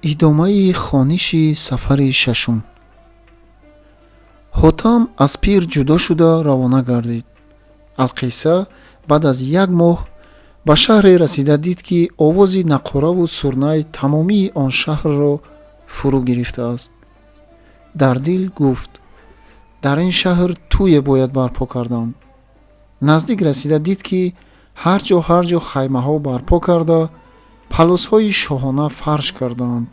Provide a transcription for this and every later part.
идомаи хониши сафари шашум. ҳотам аз пир ҷудо шуда равона гардид. алқисса баъд аз як моҳ ба шаҳре расида дид ки овози нақораву сурнай тамомии он шаҳрро фурӯ гирифтааст. дар дил гуфт: дар ин шаҳр тӯе бояд барпо карданд. наздик расида дид ки ҳар ҷо хаймаҳо барпо карда палосҳои шоҳона фарш кардаанд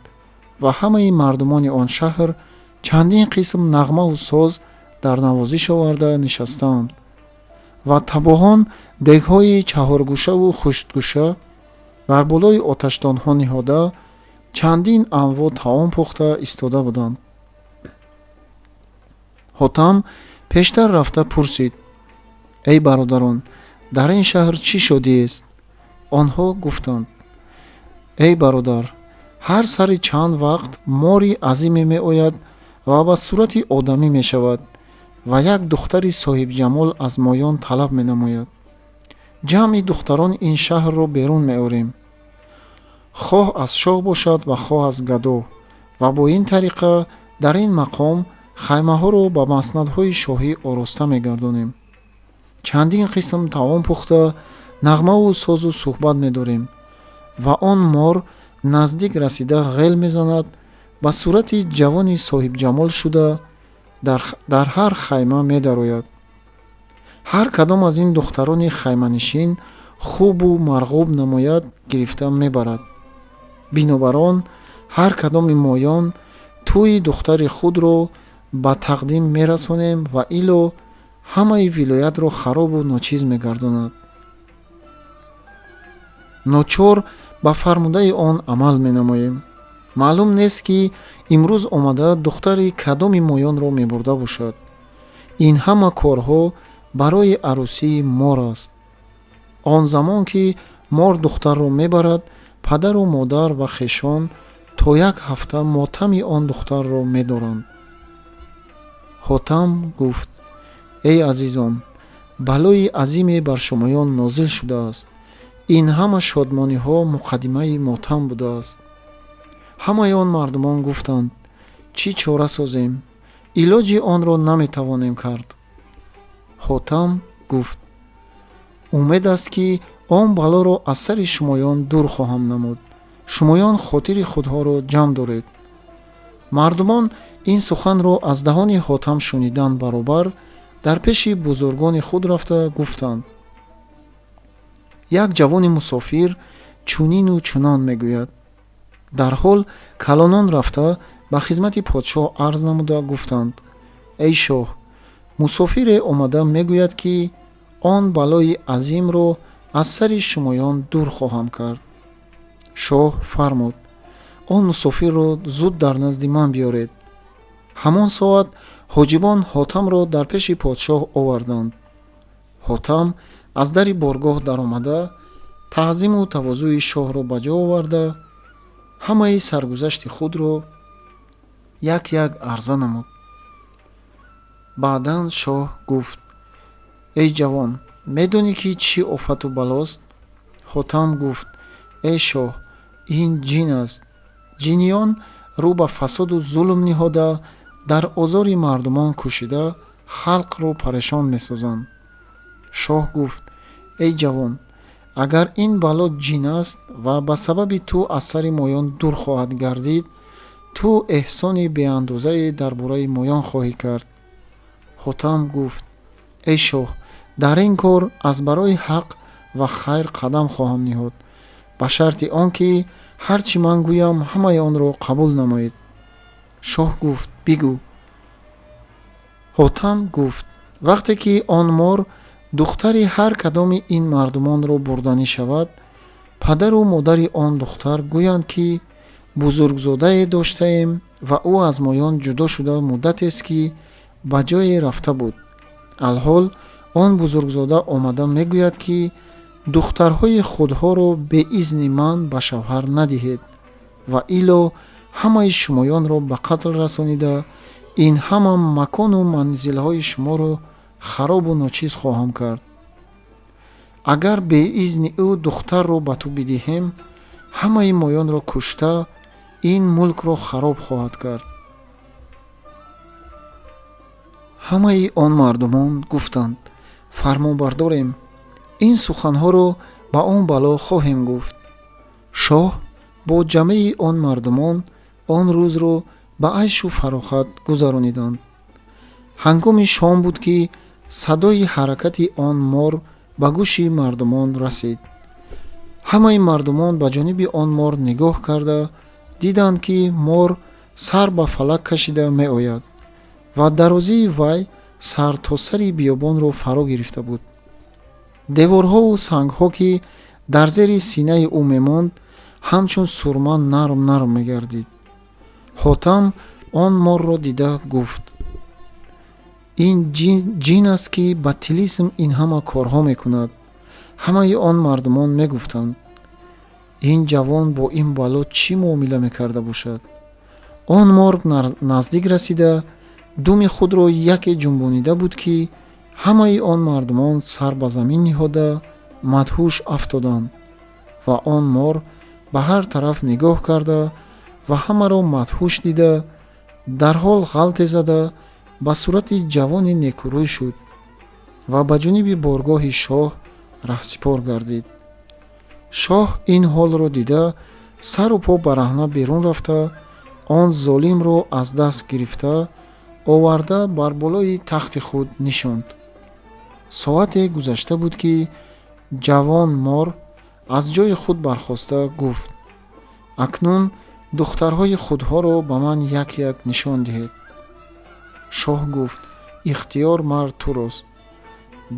ва ҳамаи мардумони он шаҳр чандин қисм нағмаву соз дар навозиш оварда нишастаанд ва табоҳон дегҳои чаҳоргӯшаву хуштгӯша бар болои оташтонҳо ниҳода чандин анво таом пухта истода буданд. ҳотам пештар рафта пурсид: эй бародарон, дар ин шаҳр чӣ шодиест? онҳо гуфтанд: эй бародар, ҳар сари чанд вақт мори азиме меояд ва ба сурати одамӣ мешавад ва як духтари соҳибҷамол аз моён талаб менамояд. ҷамъи духтарони ин шаҳрро берун меорем, хоҳ аз шоҳ бошад ва хоҳ аз гадо, ва бо ин тариқа дар ин мақом хаймаҳоро ба маснадҳои шоҳӣ ороста мегардонем. чандин қисм таом пухта нағмаву созу суҳбат медорем ва он мор наздик расида ғел мезанад, ба сурати ҷавони соҳибҷамол шуда дар ҳар хайма медарояд. ҳар кадом аз ин духтарони хайманишин хубу марғуб намояд, гирифта мебарад. бинобар он ҳар кадоми моён тӯи духтари худро ба тақдим мерасонем ва ило ҳамаи вилоятро харобу ночиз мегардонад. ночор ба фармудаи он амал менамоем. маълум нест ки имрӯз омада духтари кадоми моёнро мебурда бошад. ин ҳама корҳо барои арӯсии мор аст. он замон ки мор духтарро мебарад, падару модар ва хешон то як ҳафта мотами он духтарро медоранд. ҳотам гуфт: эй азизон, балои азиме бар шумоён нозил шудааст. ин ҳама шодмониҳо муқаддимаи мотам будааст. ҳамаи он мардумон гуфтанд: чӣ чора созем? илоҷи онро наметавонем кард. ҳотам гуфт: умед аст ки он балоро аз сари шумоён дур хоҳам намуд. шумоён хотири худҳоро ҷамъ доред. мардумон ин суханро аз даҳони ҳотам шунидан баробар дар пеши бузургони худ рафта гуфтанд: як ҷавони мусофир чунину чунон мегӯяд. дар ҳол калонон рафта ба хизмати подшоҳ арз намуда гуфтанд: эй шоҳ, мусофире омада мегӯяд ки он балои азимро аз сари шумоён дур хоҳам кард. шоҳ фармуд: он мусофирро зуд дар назди ман биёред. ҳамон соат ҳоҷибон ҳотамро дар пеши подшоҳ оварданд. ҳотам аз дари боргоҳ даромада таъзиму тавозуи шоҳро ба ҷо оварда ҳамаи саргузашти худро як як арза намуд. баъдан шоҳ гуфт: эй ҷавон, медонӣ ки чӣ офату балост? ҳотам гуфт: эй шоҳ, ин ҷин аст. ҷиниён рӯ ба фасоду зулм ниҳода дар озори мардумон кӯшида халқро парешон месозанд. шоҳ гуфт: эй ҷавон, агар ин бало ҷин аст ва ба сабаби ту аз сари моён дур хоҳад гардид, ту эҳсони беандозае дар бораи моён хоҳӣ кард. ҳотам гуфт: эй шоҳ, дар ин кор аз барои ҳақ ва хайр қадам хоҳам ниҳод, ба шарти он ки ҳар чӣ ман гӯям ҳамаи онро қабул намоед. шоҳ гуфт: бигӯ. ҳотам гуфт: вақте ки он мор духтари ҳар кадоми ин мардумонро бурданӣ шавад, падару модари он духтар гӯянд ки бузургзодае доштаем ва ӯ аз моён ҷудо шуда муддатест ки ба ҷое рафта буд. алҳол он бузургзода омада мегӯяд ки духтарҳои худҳоро бе изни ман ба шавҳар надиҳед ва ило ҳамаи шумоёнро ба қатл расонида ин ҳама макону манзилҳои шуморо харобу ночиз хоҳам кард. агар бе изни ӯ духтарро ба ту бидиҳем, ҳамаи моёнро кушта این ملک را خراب خواهد کرد. همه آن مردمان گفتند فرمانبرداریم، این سخنها را با آن بلا خواهیم گفت. شاه با جمعی آن مردمان آن روز را به عیش و فراخت گذرانیدند. هنگام شام بود که صدای حرکت آن مار به گوش مردمان رسید. همه مردمان به جانب آن مار نگاه کرده دیدند که مار سر به فلک کشیده می آید و درازی وی سر تا سری بیابان را فرا گرفته بود. دیوارها و سنگها که در زیر سینه او میماند همچون سرما نرم نرم میگردید. حاتم آن مار را دیده گفت این جین است که با طلسم این همه کارها میکند. همه آن مردمان میگفتند این جوان با این بلا چی معامله میکرده باشد. آن مار نزدیک رسیده دم خود را یکی جنبانیده بود که همه آن مردمان سر به زمین نهاده مدهوش افتادند و آن مار به هر طرف نگاه کرده و همه را مدهوش دیده در حال غلطه زده به صورت جوان نیکوروی شد و به جانب بارگاه شاه رهسپار گردید. شاه این حال را دیده سر و پا برهنه بیرون رفته آن ظالم را از دست گرفته آورده بر بالای تخت خود نشاند. ساعت گذشته بود که جوان مار از جای خود برخاسته گفت اکنون دخترهای خودها را به من یک یک نشان دهید. شاه گفت اختیار مرد تو راست.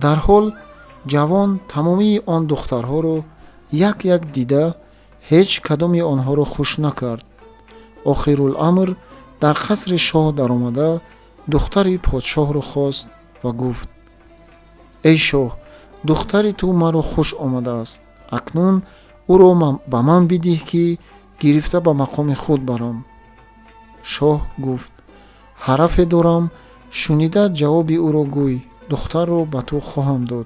در حال جوان تمامی آن دخترها را یک یک دیده هیچ کدام آنها را خوش نکرد. آخرالامر در قصر شاه در آمده دختر پادشاه را خواست و گفت ای شاه، دختر تو مرا خوش آمده است. اکنون او را به من بده که گرفته به مقام خود برم. شاه گفت حرف دارم، شنیده جواب او را گوی، دختر را به تو خواهم داد.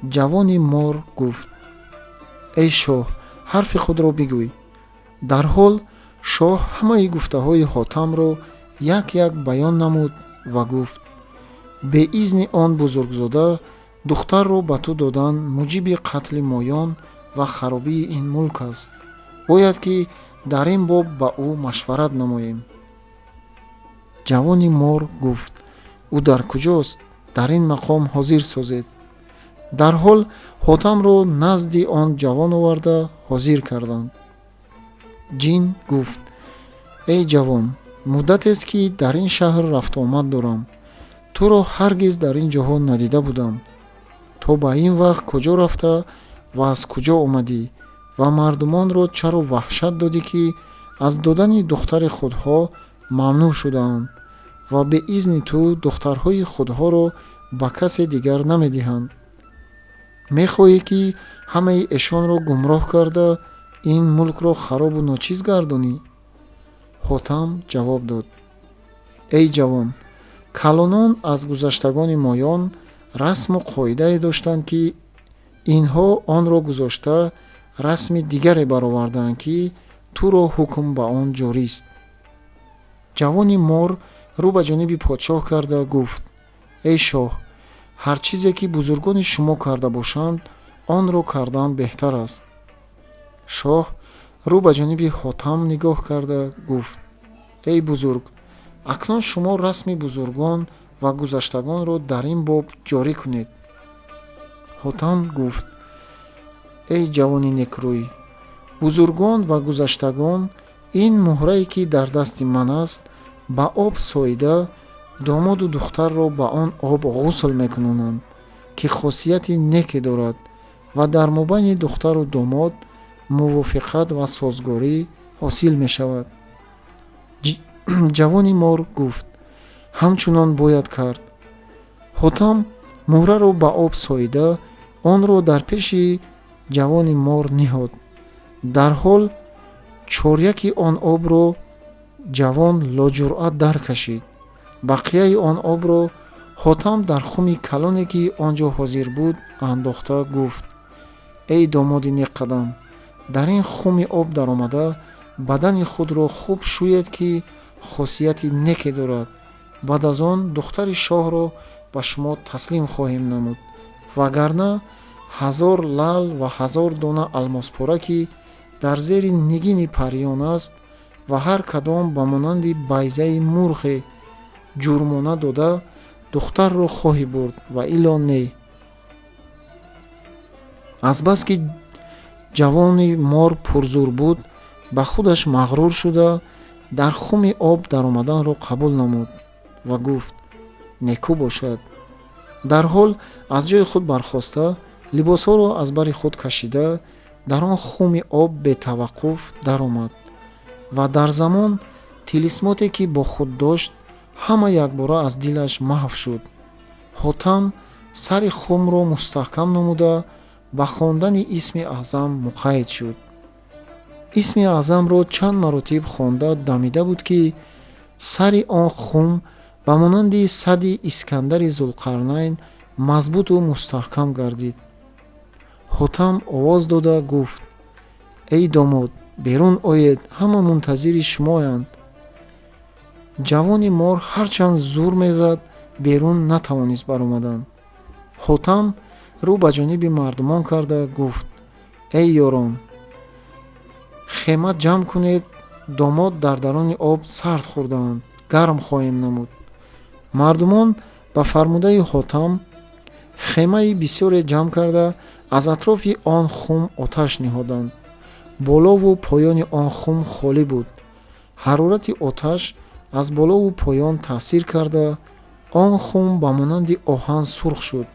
جوان مار گفت ای شاه، حرف خود را بگوی. در حال شاه همه گفته های حاتم را یک یک بیان نمود و گفت به اذن آن بزرگزاده دختر را به تو دادن موجب قتل مایان و خرابی این ملک است. باید که در این باب با او مشورت نماییم. جوان مار گفت او در کجاست؟ در این مقام حاضر سازید. در حال حاتم را نزد آن جوان آورده حاضر کردند. جین گفت ای جوان، مدت است که در این شهر رفت آمد دارم. تو را هرگز در این جهان ندیده بودم. تو با این وقت کجا رفته و از کجا آمدی و مردمان را چرا وحشت دادی که از دادن دختر خودها ممنوع شدند و به اذن تو دخترهای خودها را به کس دیگر نمیدهند؟ میخواهی که همه ایشان را گمراه کرده این ملک را خراب و ناچیز گردانی؟ حاتم جواب داد ای جوان، کلانان از گذشتگان مایان رسم و قاعده داشتند که اینها آن را گذاشته رسم دیگری برآوردند که تو را حکم به آن جاری است. جوان مار رو به جانب پادشاه کرده گفت ای شاه، هر چیزی که بزرگان شما کرده باشند آن را کردن بهتر است. شاه رو به جانب حاتم نگاه کرده گفت ای بزرگ، اکنون شما رسم بزرگان و گذشتگان را در این باب جاری کنید. حاتم گفت ای جوان نیکروی، بزرگان و گذشتگان این مهره‌ای که در دست من است با آب ساییده داماد و دختر را با آن آب غسل میکنند که خاصیت نیکی دارد و در مابین دختر و داماد موافقت و سازگاری حاصل می شود. جوان مار گفت همچنان باید کرد. حاتم مهره را با آب ساییده آن را در پیش جوان مار نهاد. در حال چاریک آن آب را جوان لاجرأت در کشید. بقیه آن آب را حاتم در خم کلانی که آنجا حاضر بود انداخته گفت ای داماد نیک قدم، در این خم آب در آمده бадани худро хуб шӯед ки хосияти неке дорад. баъд аз он духтари шоҳро ба шумо таслим хоҳем намуд, вагарна 1000 лал ва 1000 дона алмоспора ки дар зери нигини париён аст ва ҳар кадом ба монанди байзаи мурғе ҷурмона дода духтарро хоҳӣ бурд ва ило не. азбаски ҷавони мор пурзур буд, ба худаш мағрур шуда дар хуми об даромаданро қабул намуд ва гуфт: некӯ бошад. дар ҳол аз ҷои худ бархоста, либосҳоро аз бари худ кашида, дар он хуми об бетаваққуф даромад ва дар замон тилисмоте ки бо худ дошт ҳама якбора аз дилаш маҳв шуд. ҳотам сари хумро мустаҳкам намуда ба хондани исми аъзам муқайяд шуд. исми аъзамро чанд маротиб хонда дамида буд ки сари он хум ба монанди сади Искандари Зулқарнайн мазбуту мустаҳкам гардид. ҳотам овоз дода гуфт: эй домод, берун оед, ҳама мунтазири шумоянд. ҷавони мор ҳарчанд зур мезад, берун натавонист баромадан. ҳотам рӯ ба ҷониби мардумон карда гуфт: эй ёрон, хемат ҷамъ кунед, домод дар дарони об сард хӯрдаанд, гарм хоҳем намуд. мардумон ба фармудаи ҳотам хемаи бисёре ҷамъ карда аз атрофи он хум оташ ниҳоданд. болову поёни он хум холӣ буд. ҳарорати оташ аз болову поён таъсир карда он хум ба монанди оҳан сурх шуд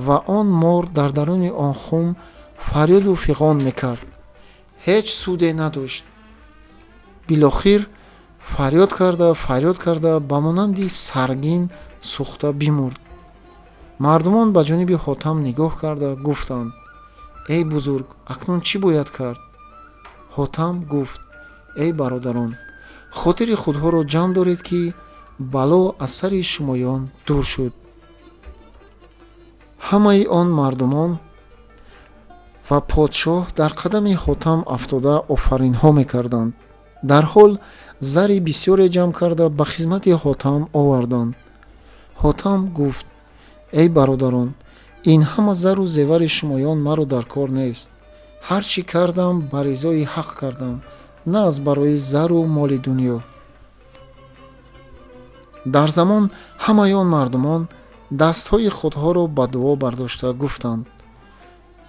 ва он мор дар дарони он хум фарёду фиғон мекард. ҳеҷ суде надошт. билохир фарёд карда ба монанди саргин сӯхта бимурд. мардумон ба ҷониби ҳотам нигоҳ карда гуфтанд: эй бузург, акнун чӣ бояд кард? ҳотам гуфт: эй бародарон, хотири худҳоро ҷамъ доред ки бало аз сари шумоён дур шуд. ҳамаи он мардумон ва подшоҳ дар қадами ҳотам афтода офаринҳо мекарданд. дар ҳол зари бисёре ҷамъ карда ба хизмати ҳотам оварданд. ҳотам гуфт: эй бародарон, ин ҳама зару зевари шумоён маро дар кор нест. ҳар чӣ кардам ба ризои ҳақ кардам, на аз барои зару моли дунё. дар замон ҳамаи он мардумон дастҳои худҳоро ба дуо бардошта гуфтанд: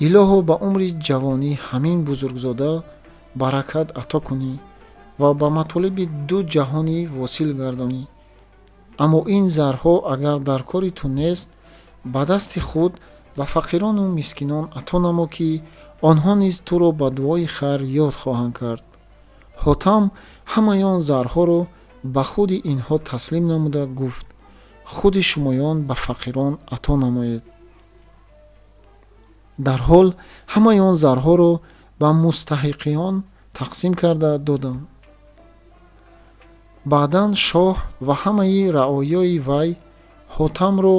илоҳо ба умри ҷавонӣ ҳамин бузургзода баракат ато кунӣ ва ба матолиби ду ҷаҳонӣ восил гардонӣ. аммо ин зарҳо агар дар кори ту нест, ба дасти худ ба фақирону мискинон ато намо, ки онҳо низ туро ба дуои хайр ёд хоҳанд кард. ҳотам ҳамаи он зарҳоро ба худи инҳо таслим намуда гуфт: худи шумоён ба фақирон ато намоед. дар ҳол ҳамаи он зарҳоро ба мустаҳиқиён тақсим карда доданд. баъдан шоҳ ва ҳамаи раъоёи вай ҳотамро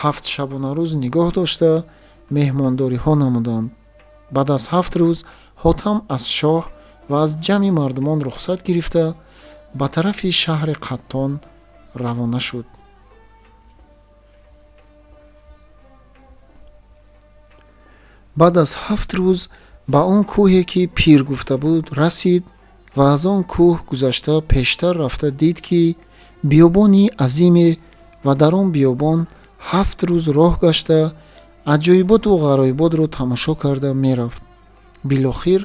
7 шабонарӯз нигоҳ дошта меҳмондориҳо намуданд. баъд аз 7 рӯз ҳотам аз шоҳ ва аз ҷамъи мардумон рухсат гирифта ба тарафи шаҳри Қаттон равона шуд. баъд аз 7 рӯз ба он кӯҳе ки пир гуфта буд расид ва аз он кӯҳ гузашта пештар рафта дид ки биёбони азиме ва дар он биёбон 7 рӯз роҳ гашта аҷоиботу ғароиботро тамошо карда мерафт. билохир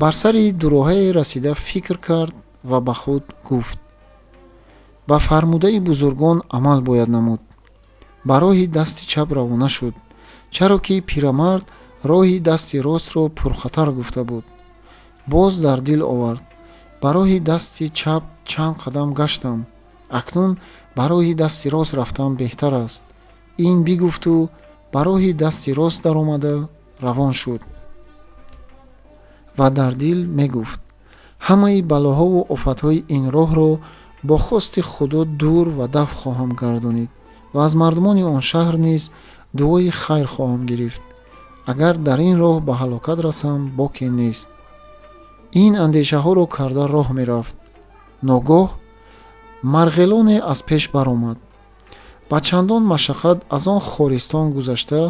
бар сари дуроҳае расида фикр кард ва ба худ гуфт: ба фармудаи бузургон амал бояд намуд. ба роҳи дасти чап равона шуд, чаро ки пирамард роҳи дасти ростро пурхатар гуфта буд. боз дар дил овард: ба роҳи дасти чап чанд қадам гаштам, акнун ба роҳи дасти рост рафтан беҳтар аст. ин бигуфту ба роҳи дасти рост даромада равон шуд ва дар дил мегуфт: ҳамаи балоҳову офатҳои ин роҳро бо хости худо дур ва дафъ хоҳам гардонид ва аз мардумони он шаҳр низ дуои хайр хоҳам гирифт. агар дар ин роҳ ба ҳалокат расам, боке нест. ин андешаҳоро карда роҳ мерафт. ногоҳ марғелоне аз пеш баромад. ба чандон машаққат аз он хористон гузашта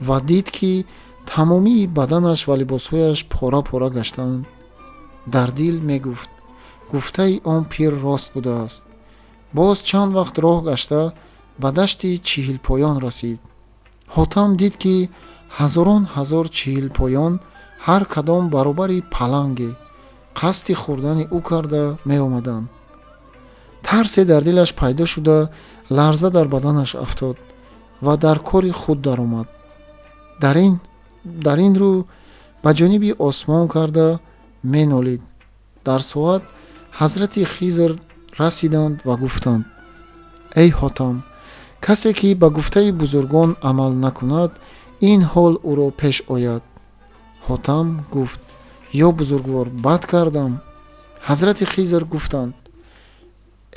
ва дид ки тамомии баданаш ва либосҳояш пора пора гаштаанд. дар дил мегуфт: гуфтаи он пир рост будааст. боз чанд вақт роҳ гашта ба дашти чиҳилпоён расид. ҳотам дид ки ҳазорон ҳазор чиҳилпоён ҳар кадом баробари паланге қасди хӯрдани ӯ карда меомаданд. тарсе дар дилаш пайдо шуда ларза дар баданаш афтод ва дар кори худ даромад. дар ин рӯ ба ҷониби осмон карда менолид. дар соат ҳазрати Хизр расиданд ва гуфтанд: эй ҳотам, касе ки ба гуфтаи бузургон амал накунад, ин ҳол ӯро пеш ояд. ҳотам гуфт: ё бузургвор, бад кардам. ҳазрати Хизр гуфтанд: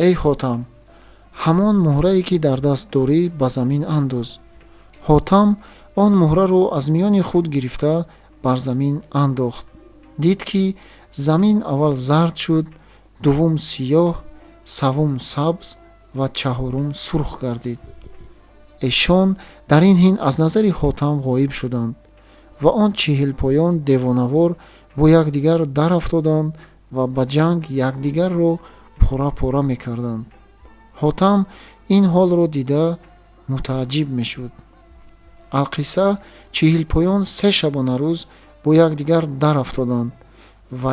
эй ҳотам, ҳамон муҳрае ки дар даст дорӣ ба замин андоз. ҳотам он муҳраро аз миёни худ гирифта бар замин андохт. дид ки замин аввал зард шуд, дуввум сиёҳ, саввум сабз ва чаҳорум сурх гардид. эшон дар ин ҳин аз назари ҳотам ғоиб шуданд ва он чиҳилпоён девонавор бо якдигар дарафтоданд ва ба ҷанг якдигарро пора пора мекарданд. ҳотам ин ҳолро дида мутааҷҷиб мешуд. алқисса чиҳилпоён 3 шабона рӯз бо якдигар дарафтоданд ва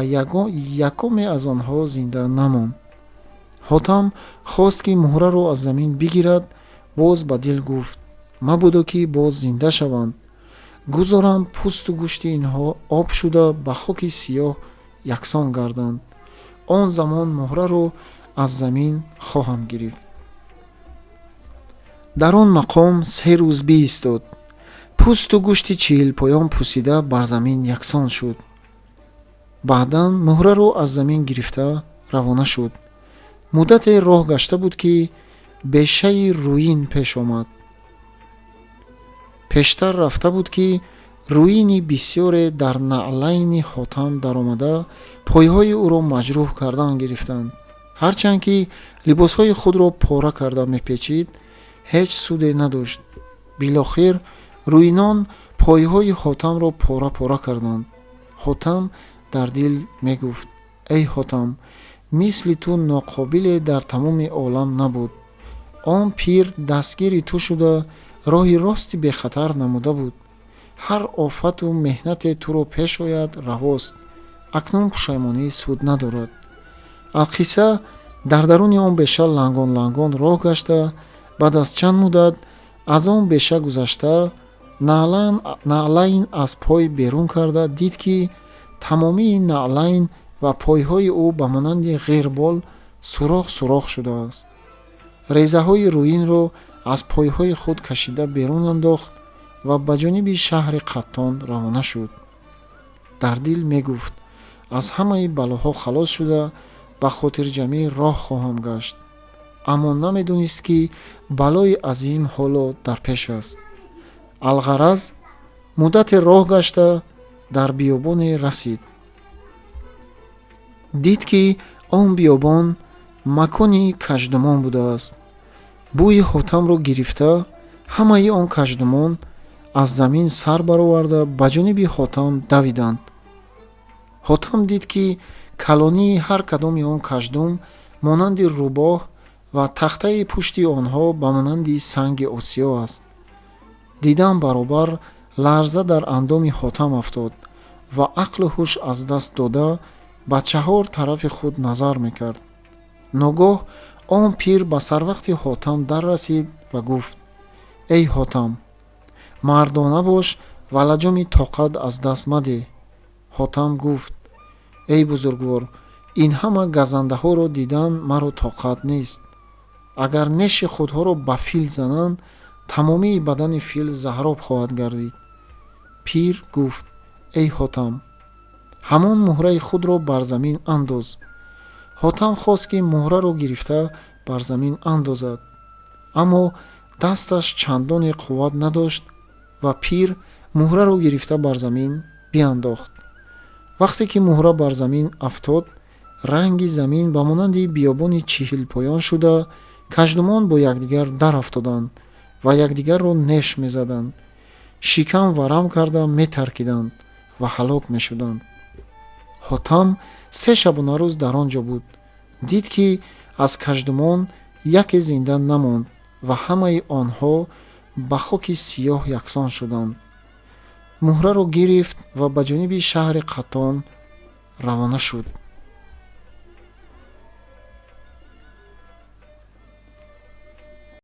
якоме аз онҳо зинда намонд. ҳотам хост ки муҳраро аз замин бигирад, боз ба дил гуфт: мабодо ки боз зинда шаванд. гузорам пӯсту гӯшти инҳо об шуда ба хоки сиёҳ яксон гарданд. он замон муҳраро аз замин хоҳам гирифт. дар он мақом 3 рӯз биистод. пӯсту гӯшти чиҳилпоён пӯсида бар замин яксон шуд. баъдан муҳраро аз замин гирифта равона шуд. муддате роҳ гашта буд ки бешаи рӯин пеш омад. пештар рафта буд ки рӯини бисёре дар наълайни ҳотам даромада пойҳои ӯро маҷрӯҳ кардан гирифтанд. ҳарчанд ки либосҳои худро пора карда мепечид, ҳеҷ суде надошт. билохир рӯинон пойҳои ҳотамро пора пора карданд. ҳотам дар дил мегуфт: эй ҳотам, мисли ту ноқобиле дар тамоми олам набуд. он пир дастгири ту шуда роҳи рости бехатар намуда буд. ҳар офату меҳнате туро пеш ояд равост. акнун пушаймонӣ суд надорад. алқисса дар даруни он беша лангон лангон роҳ гашта, баъд аз чанд муддат аз он беша гузашта наълайн аз пой берун карда дид ки тамомии наълайн ва пойҳои ӯ ба монанди ғирбол сурох сурох шудааст. резаҳои рӯинро аз пойҳои худ кашида берун андохт ва ба ҷониби шаҳри Қаттон равона шуд. дар дил мегуфт: аз ҳамаи балоҳо халос шуда ба хотирҷамӣ роҳ хоҳам гашт. аммо намедонист ки балои азим ҳоло дар пеш аст. алғараз муддате роҳ гашта дар биёбоне расид. дид ки он биёбон макони каждумон будааст. бӯи ҳотамро гирифта ҳамаи он каждумон аз замин сар бароварда ба ҷониби ҳотам давиданд. ҳотам дид ки калонии ҳар кадоми он каждум монанди рӯбоҳ ва тахтаи пушти онҳо ба монанди санги осиё аст. дидан баробар ларза дар андоми ҳотам афтод ва ақлу ҳуш аз даст дода ба 4 тарафи худ назар мекард. ногоҳ он пир ба сарвақти ҳотам дар расид ва гуфт: эй ҳотам, мардона бош ва лаҷоми тоқат аз даст маде. ҳотам гуфт: эй бузургвор, ин ҳама газандаҳоро дидан маро тоқат нест. агар неши худҳоро ба фил зананд, тамомии бадани фил заҳроб хоҳад гардид. пир гуфт: эй ҳотам, ҳамон муҳраи худро бар замин андоз. ҳотам хост ки муҳраро гирифта бар замин андозад, аммо дасташ чандоне қувват надошт ва пир муҳраро гирифта бар замин биандохт. вақте ки муҳра бар замин афтод, ранги замин ба монанди биёбони чиҳилпоён шуда, каждумон бо якдигар дарафтоданд ва якдигарро неш мезаданд, шикам варам карда метаркиданд ва ҳалок мешуданд. ҳотам 3 шабона рӯз дар он ҷо буд. Дид ки аз каждумон яке зинда намонд ва ҳамаи онҳо ба хоки сиёҳ яксон шуданд. муҳраро гирифт ва ба ҷониби шаҳри Қатон равона шуд.